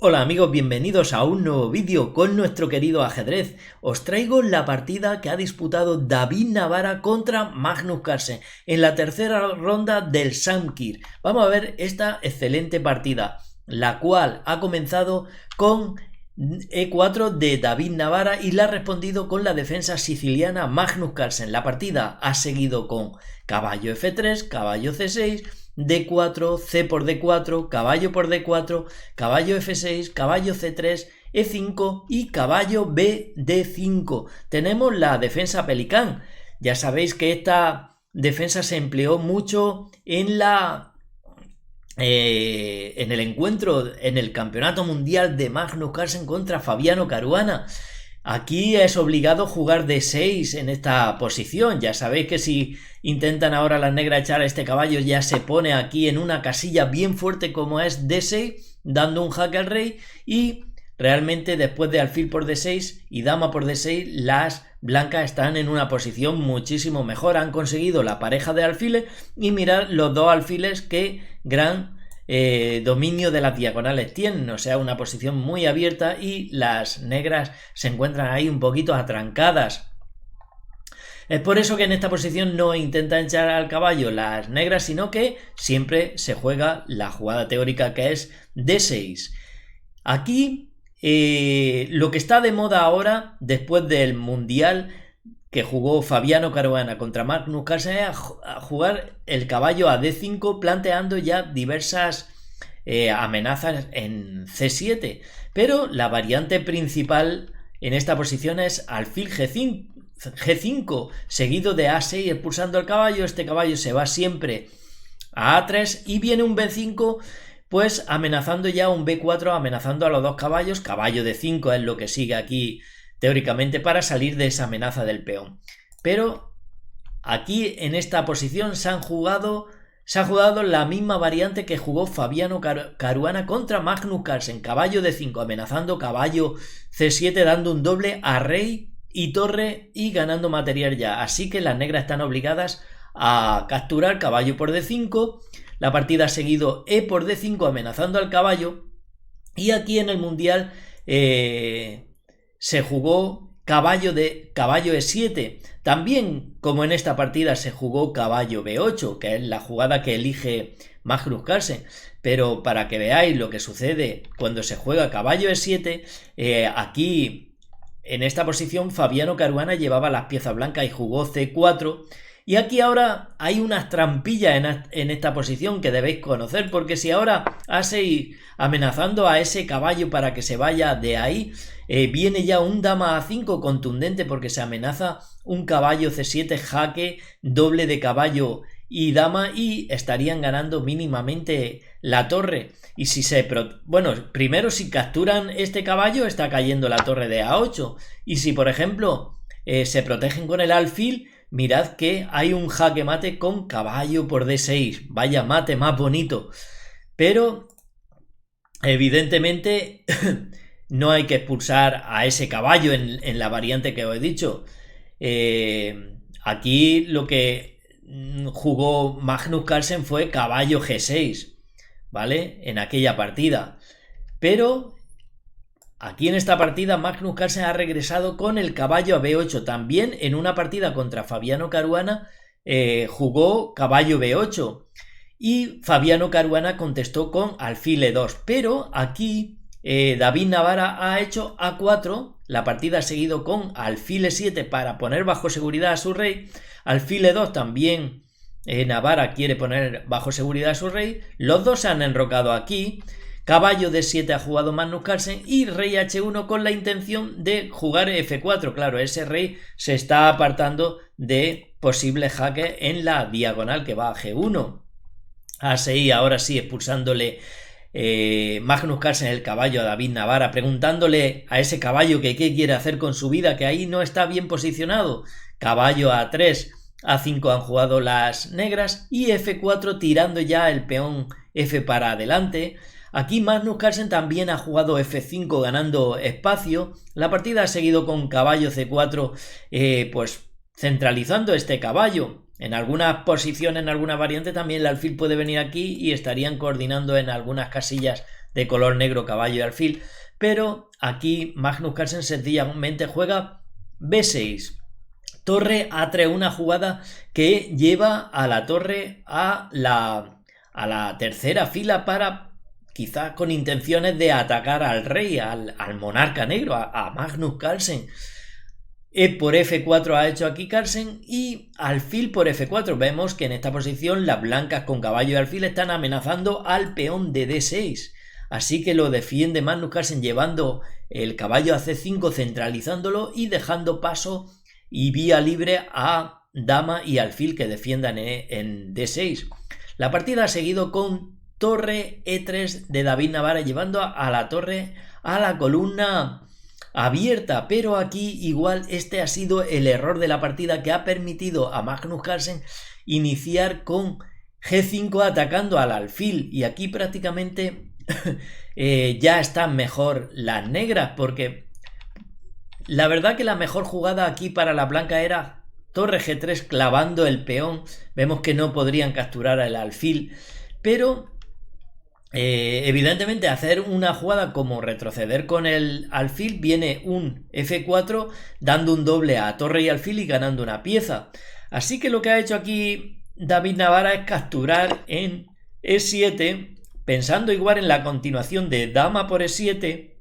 Hola amigos, bienvenidos a un nuevo vídeo con nuestro querido ajedrez. Os traigo la partida que ha disputado David Navara contra Magnus Carlsen en la tercera ronda del Samkir. Vamos a ver esta excelente partida, la cual ha comenzado con E4 de David Navara y la ha respondido con la defensa siciliana Magnus Carlsen. La partida ha seguido con caballo F3, caballo C6, D4, C por D4, caballo por D4, caballo F6, caballo C3, E5 y caballo B D5. Tenemos la defensa Pelicán. Ya sabéis que esta defensa se empleó mucho en el encuentro en el campeonato mundial de Magnus Carlsen contra Fabiano Caruana. Aquí es obligado jugar D6 en esta posición. Ya sabéis que si intentan ahora las negras echar a este caballo, ya se pone aquí en una casilla bien fuerte como es D6, dando un jaque al rey, y realmente después de alfil por D6 y dama por D6, las blancas están en una posición muchísimo mejor. Han conseguido la pareja de alfiles y mirad los dos alfiles que gran dominio de las diagonales tienen, o sea, una posición muy abierta, y las negras se encuentran ahí un poquito atrancadas. Es por eso que en esta posición no intentan echar al caballo las negras, sino que siempre se juega la jugada teórica, que es D6. Aquí lo que está de moda ahora, después del mundial que jugó Fabiano Caruana contra Magnus Carlsen, es a jugar el caballo a D5, planteando ya diversas amenazas en C7. Pero la variante principal en esta posición es alfil G5, seguido de A6 expulsando al caballo. Este caballo se va siempre a A3 y viene un B5, pues amenazando ya un B4, amenazando a los dos caballos. Caballo D5 es lo que sigue aquí teóricamente para salir de esa amenaza del peón. Pero aquí en esta posición se ha jugado la misma variante que jugó Fabiano Caruana contra Magnus Carlsen. Caballo D5 amenazando, caballo C7 dando un doble a rey y torre y ganando material ya. Así que las negras están obligadas a capturar caballo por D5. La partida ha seguido E por D5 amenazando al caballo. Y aquí en el mundial se jugó caballo E7. También, como en esta partida, se jugó caballo B8, que es la jugada que elige Magnus Carlsen. Pero para que veáis lo que sucede cuando se juega caballo E7, aquí en esta posición Fabiano Caruana llevaba las piezas blancas y jugó C4. Y aquí ahora hay unas trampillas en esta posición que debéis conocer, porque si ahora A6 amenazando a ese caballo para que se vaya de ahí, viene ya un dama A5 contundente, porque se amenaza un caballo C7, jaque, doble de caballo y dama, y estarían ganando mínimamente la torre. Y si primero si capturan este caballo, está cayendo la torre de A8. Y si por ejemplo se protegen con el alfil, mirad que hay un jaque mate con caballo por D6. Vaya mate más bonito. Pero evidentemente no hay que expulsar a ese caballo en la variante que os he dicho. Aquí lo que jugó Magnus Carlsen fue caballo G6, ¿vale? En aquella partida. Pero aquí en esta partida Magnus Carlsen ha regresado con el caballo a B8. También en una partida contra Fabiano Caruana jugó caballo B8 y Fabiano Caruana contestó con alfil E2. Pero aquí David Navara ha hecho A4. La partida ha seguido con alfil E7 para poner bajo seguridad a su rey. Alfil E2 también Navara quiere poner bajo seguridad a su rey. Los dos se han enrocado aquí. Caballo D7 ha jugado Magnus Carlsen y rey H1 con la intención de jugar F4. Claro, ese rey se está apartando de posibles jaques en la diagonal que va a G1. A6 ahora sí expulsándole Magnus Carlsen el caballo a David Navara, preguntándole a ese caballo que qué quiere hacer con su vida, que ahí no está bien posicionado. Caballo A3, A5 han jugado las negras y F4 tirando ya el peón F para adelante. Aquí Magnus Carlsen también ha jugado F5 ganando espacio. La partida ha seguido con caballo C4, pues centralizando este caballo. En algunas posiciones, en alguna variante, también el alfil puede venir aquí y estarían coordinando en algunas casillas de color negro, caballo y alfil, pero aquí Magnus Carlsen sencillamente juega B6. Torre A3, una jugada que lleva a la torre a la tercera fila para quizás con intenciones de atacar al rey, al monarca negro, a Magnus Carlsen. E por F4 ha hecho aquí Carlsen y alfil por F4. Vemos que en esta posición las blancas con caballo y alfil están amenazando al peón de D6. Así que lo defiende Magnus Carlsen llevando el caballo a C5, centralizándolo y dejando paso y vía libre a dama y alfil que defiendan en D6. La partida ha seguido con torre E3 de David Navarra, llevando a la torre a la columna abierta, pero aquí igual este ha sido el error de la partida que ha permitido a Magnus Carlsen iniciar con G5 atacando al alfil, y aquí prácticamente ya están mejor las negras, porque la verdad que la mejor jugada aquí para la blanca era torre G3 clavando el peón. Vemos que no podrían capturar al alfil, pero evidentemente hacer una jugada como retroceder con el alfil, viene un F4 dando un doble a torre y alfil y ganando una pieza. Así que lo que ha hecho aquí David Navarra es capturar en E7, pensando igual en la continuación de dama por E7,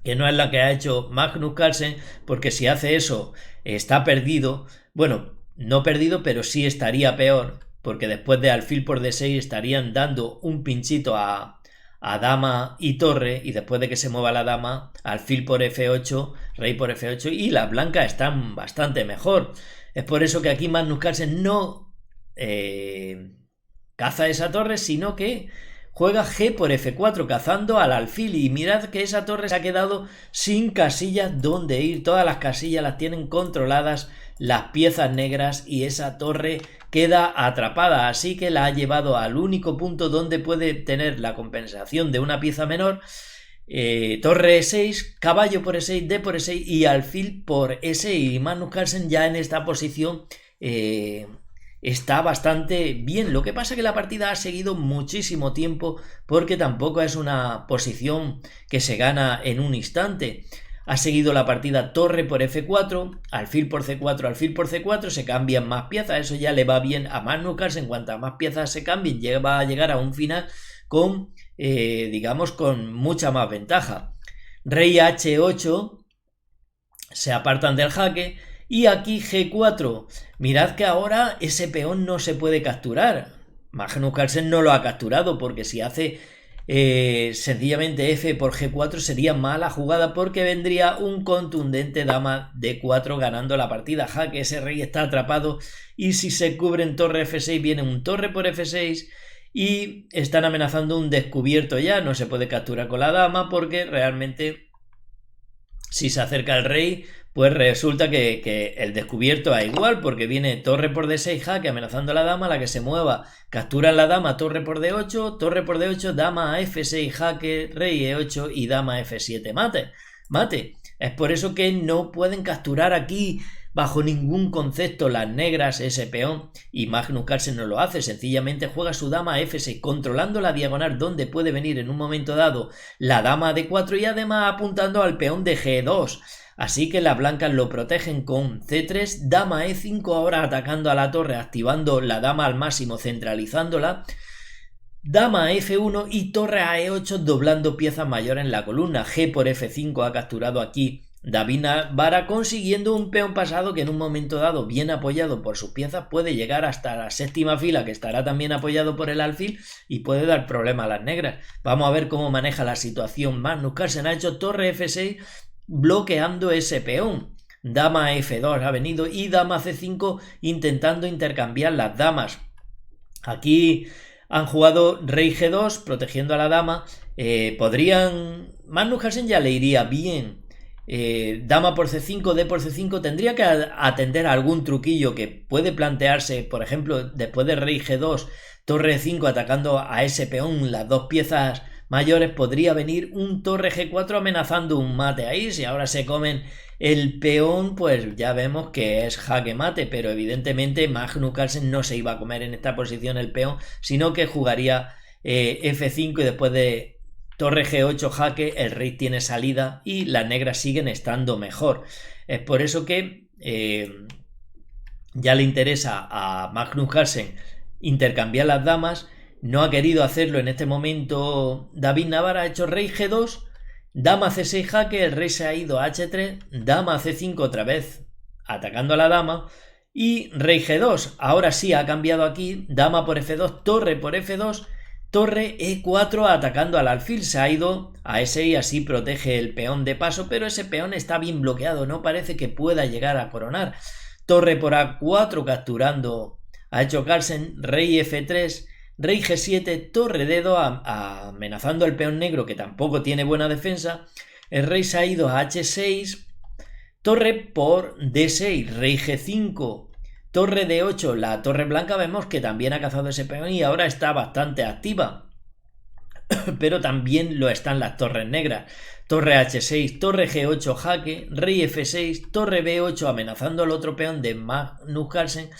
que no es la que ha hecho Magnus Carlsen, porque si hace eso está perdido. Bueno, no perdido, pero sí estaría peor, porque después de alfil por D6 estarían dando un pinchito a dama y torre, y después de que se mueva la dama, alfil por F8, rey por F8, y las blancas están bastante mejor. Es por eso que aquí Magnus Carlsen no caza esa torre, sino que juega G por F4 cazando al alfil, y mirad que esa torre se ha quedado sin casillas donde ir. Todas las casillas las tienen controladas las piezas negras y esa torre queda atrapada, así que la ha llevado al único punto donde puede tener la compensación de una pieza menor. Torre E6, caballo por E6, D por E6 y alfil por E6, y Magnus Carlsen ya en esta posición está bastante bien. Lo que pasa es que la partida ha seguido muchísimo tiempo, porque tampoco es una posición que se gana en un instante. Ha seguido la partida torre por F4, alfil por C4, alfil por C4, se cambian más piezas, eso ya le va bien a Magnus Carlsen. Cuantas más piezas se cambien, va a llegar a un final con, digamos, con mucha más ventaja. Rey H8, se apartan del jaque, y aquí G4. Mirad que ahora ese peón no se puede capturar. Magnus Carlsen no lo ha capturado, porque si hace sencillamente F por G4 sería mala jugada, porque vendría un contundente dama D4 ganando la partida. Jaque, ese rey está atrapado, y si se cubren torre F6 viene un torre por F6 y están amenazando un descubierto ya. No se puede capturar con la dama, porque realmente si se acerca el rey, pues resulta que el descubierto da igual, porque viene torre por D6 jaque amenazando a la dama, la que se mueva capturan la dama, torre por D8, dama a F6 jaque, rey E8 y dama F7 mate. Es por eso que no pueden capturar aquí bajo ningún concepto las negras ese peón, y Magnus Carlsen no lo hace, sencillamente juega su dama F6 controlando la diagonal donde puede venir en un momento dado la dama D4, y además apuntando al peón de G2. Así que las blancas lo protegen con C3, dama E5 ahora atacando a la torre, activando la dama al máximo, centralizándola, dama F1 y torre a E8 doblando piezas mayores en la columna. G por F5 ha capturado aquí David Navarra, consiguiendo un peón pasado que en un momento dado, bien apoyado por sus piezas, puede llegar hasta la séptima fila, que estará también apoyado por el alfil, y puede dar problema a las negras. Vamos a ver cómo maneja la situación Magnus Carlsen. Ha hecho torre F6 bloqueando ese peón, dama F2 ha venido, y dama C5 intentando intercambiar las damas. Aquí han jugado rey G2 protegiendo a la dama. Magnus Carlsen ya le iría bien dama por C5, D por C5. Tendría que atender a algún truquillo que puede plantearse, por ejemplo, después de rey G2, torre E5 atacando a ese peón, las dos piezas mayores. Podría venir un torre G4 amenazando un mate ahí. Si ahora se comen el peón, pues ya vemos que es jaque mate, pero evidentemente Magnus Carlsen no se iba a comer en esta posición el peón, sino que jugaría F5 y después de torre G8 jaque, el rey tiene salida y las negras siguen estando mejor. Es por eso que ya le interesa a Magnus Carlsen intercambiar las damas. No ha querido hacerlo en este momento David Navarra, ha hecho rey G2, dama C6 jaque, el rey se ha ido a H3, dama C5 otra vez atacando a la dama y rey G2. Ahora sí ha cambiado aquí, dama por F2, torre por F2, torre E4 atacando al alfil, se ha ido a E6, así protege el peón de paso, pero ese peón está bien bloqueado, no parece que pueda llegar a coronar. Torre por A4 capturando, ha hecho Carlsen, rey F3, rey G7, torre D2 amenazando al peón negro que tampoco tiene buena defensa, el rey se ha ido a H6, torre por D6, rey G5, torre D8, la torre blanca vemos que también ha cazado ese peón y ahora está bastante activa, pero también lo están las torres negras. Torre H6, torre G8 jaque, rey F6, torre B8 amenazando al otro peón de Magnus Carlsen,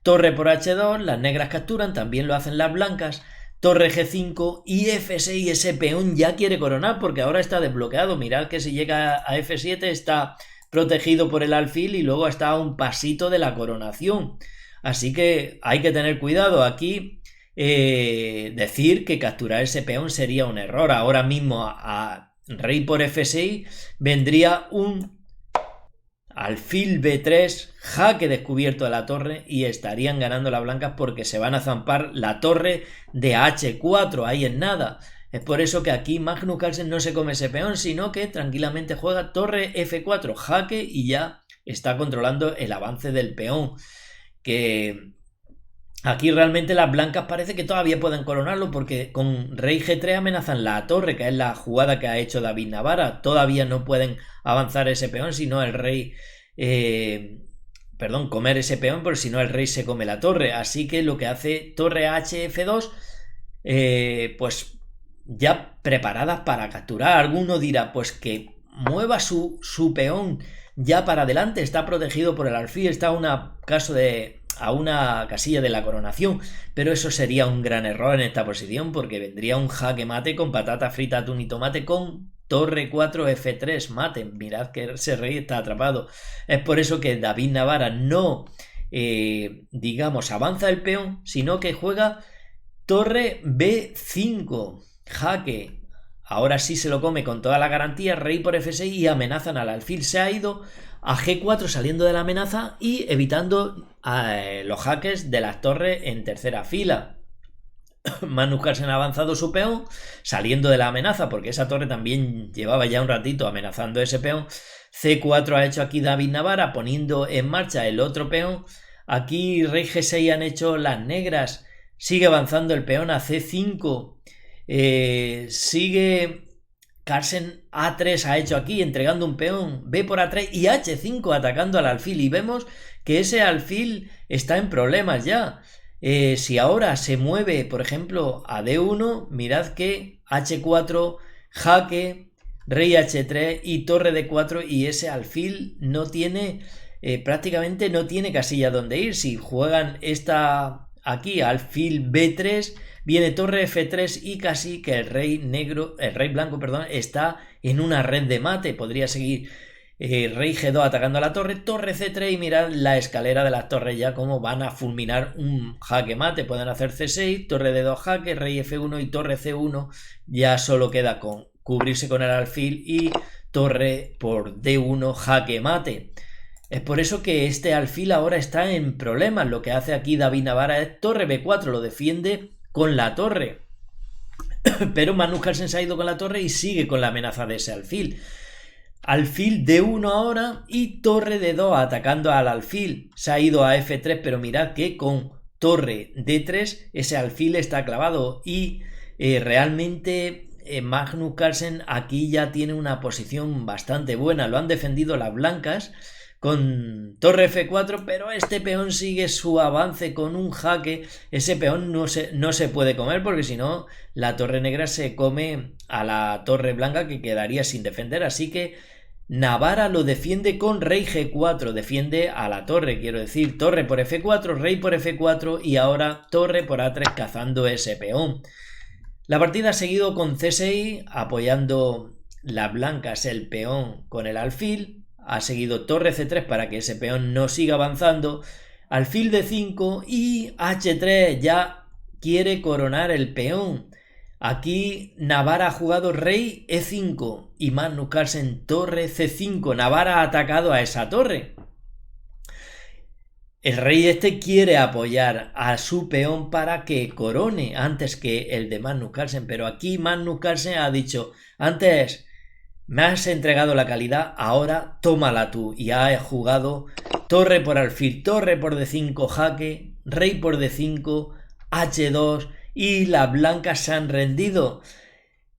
torre por H2, las negras capturan, también lo hacen las blancas, torre G5 y F6, ese peón ya quiere coronar porque ahora está desbloqueado. Mirad que si llega a F7 está protegido por el alfil y luego está a un pasito de la coronación. Así que hay que tener cuidado aquí. Decir que capturar ese peón sería un error. Ahora mismo a rey por F6 vendría un alfil B3, jaque descubierto de la torre y estarían ganando las blancas porque se van a zampar la torre de H4, ahí en nada. Es por eso que aquí Magnus Carlsen no se come ese peón, sino que tranquilamente juega torre F4, jaque y ya está controlando el avance del peón. Que aquí realmente las blancas parece que todavía pueden coronarlo porque con rey G3 amenazan la torre, que es la jugada que ha hecho David Navarra. Todavía no pueden avanzar ese peón, sino el rey... comer ese peón, porque si no el rey se come la torre. Así que lo que hace torre HF2, pues ya preparadas para capturar. Alguno dirá, pues que mueva su peón ya para adelante, está protegido por el alfil, está a una casilla de la coronación, pero eso sería un gran error en esta posición porque vendría un jaque mate con patata frita, atún y tomate con torre 4 F3 mate. Mirad que ese rey está atrapado. Es por eso que David Navarra no avanza el peón, sino que juega torre B5 jaque. Ahora sí se lo come con toda la garantía, rey por F6 y amenazan al alfil. Se ha ido a G4 saliendo de la amenaza y evitando los jaques de las torres en tercera fila. Magnus Carlsen ha avanzado su peón saliendo de la amenaza porque esa torre también llevaba ya un ratito amenazando ese peón. C4 ha hecho aquí David Navarra poniendo en marcha el otro peón. Aquí rey G6 han hecho las negras. Sigue avanzando el peón a C5. Sigue Carlsen A3 ha hecho aquí entregando un peón, B por A3 y H5 atacando al alfil y vemos que ese alfil está en problemas ya. Si ahora se mueve por ejemplo a D1, mirad que H4 jaque, rey H3 y torre D4 y ese alfil no tiene prácticamente no tiene casilla donde ir. Si juegan esta aquí alfil B3 viene torre F3 y casi que el rey blanco está en una red de mate. Podría seguir rey G2 atacando a la torre, torre C3 y mirad la escalera de las torres ya como van a fulminar un jaque mate. Pueden hacer C6, torre D2 jaque, rey F1 y torre C1. Ya solo queda con cubrirse con el alfil y torre por D1 jaque mate. Es por eso que este alfil ahora está en problemas. Lo que hace aquí David Navarra es torre B4, lo defiende con la torre. Pero Magnus Carlsen se ha ido con la torre y sigue con la amenaza de ese alfil. Alfil D1 ahora y torre D2 atacando al alfil. Se ha ido a F3, pero mirad que con torre D3 ese alfil está clavado y realmente Magnus Carlsen aquí ya tiene una posición bastante buena. Lo han defendido las blancas con torre F4, pero este peón sigue su avance con un jaque. Ese peón no se puede comer porque si no la torre negra se come a la torre blanca que quedaría sin defender. Así que Navarra lo defiende con rey G4, defiende a la torre, quiero decir, torre por F4, rey por F4 y ahora torre por A3 cazando ese peón. La partida ha seguido con C6, apoyando las blancas el peón con el alfil. Ha seguido torre C3 para que ese peón no siga avanzando. Alfil D5 y H3 ya quiere coronar el peón. Aquí Navarra ha jugado rey E5 y Magnus Carlsen torre C5. Navarra ha atacado a esa torre. El rey este quiere apoyar a su peón para que corone antes que el de Magnus Carlsen, pero aquí Magnus Carlsen ha dicho: antes me has entregado la calidad, ahora tómala tú, y ha jugado torre por alfil, torre por D5, jaque, rey por D5, H2 y las blancas se han rendido.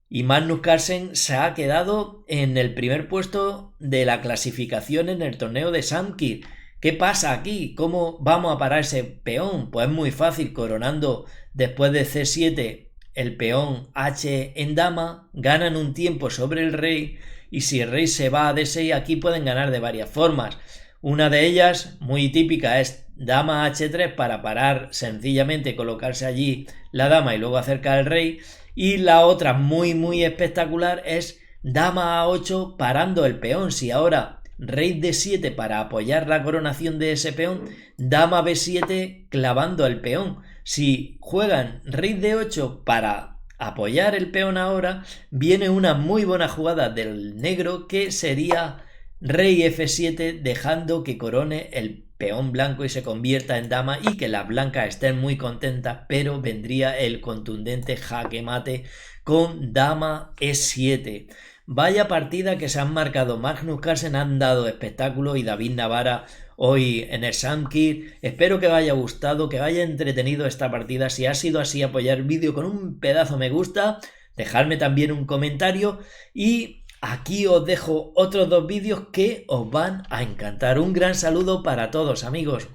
Y Magnus Carlsen se ha quedado en el primer puesto de la clasificación en el torneo de Samkir. ¿Qué pasa aquí? ¿Cómo vamos a parar ese peón? Pues es muy fácil, coronando después de C7 el peón H en dama, ganan un tiempo sobre el rey, y si el rey se va a D6 aquí pueden ganar de varias formas. Una de ellas, muy típica, es dama H3 para parar, sencillamente colocarse allí la dama y luego acercar al rey, y la otra muy espectacular es dama A8 parando el peón. Si ahora rey D7 para apoyar la coronación de ese peón, dama B7 clavando el peón. Si juegan rey D8 para apoyar el peón ahora, viene una muy buena jugada del negro que sería rey F7 dejando que corone el peón blanco y se convierta en dama y que las blancas estén muy contentas, pero vendría el contundente jaque mate con dama E7. Vaya partida que se han marcado. Magnus Carlsen han dado espectáculo y David Navarra hoy en el Samkir. Espero que os haya gustado, que os haya entretenido esta partida. Si ha sido así, apoyar el vídeo con un pedazo me gusta, dejadme también un comentario y aquí os dejo otros 2 vídeos que os van a encantar. Un gran saludo para todos, amigos.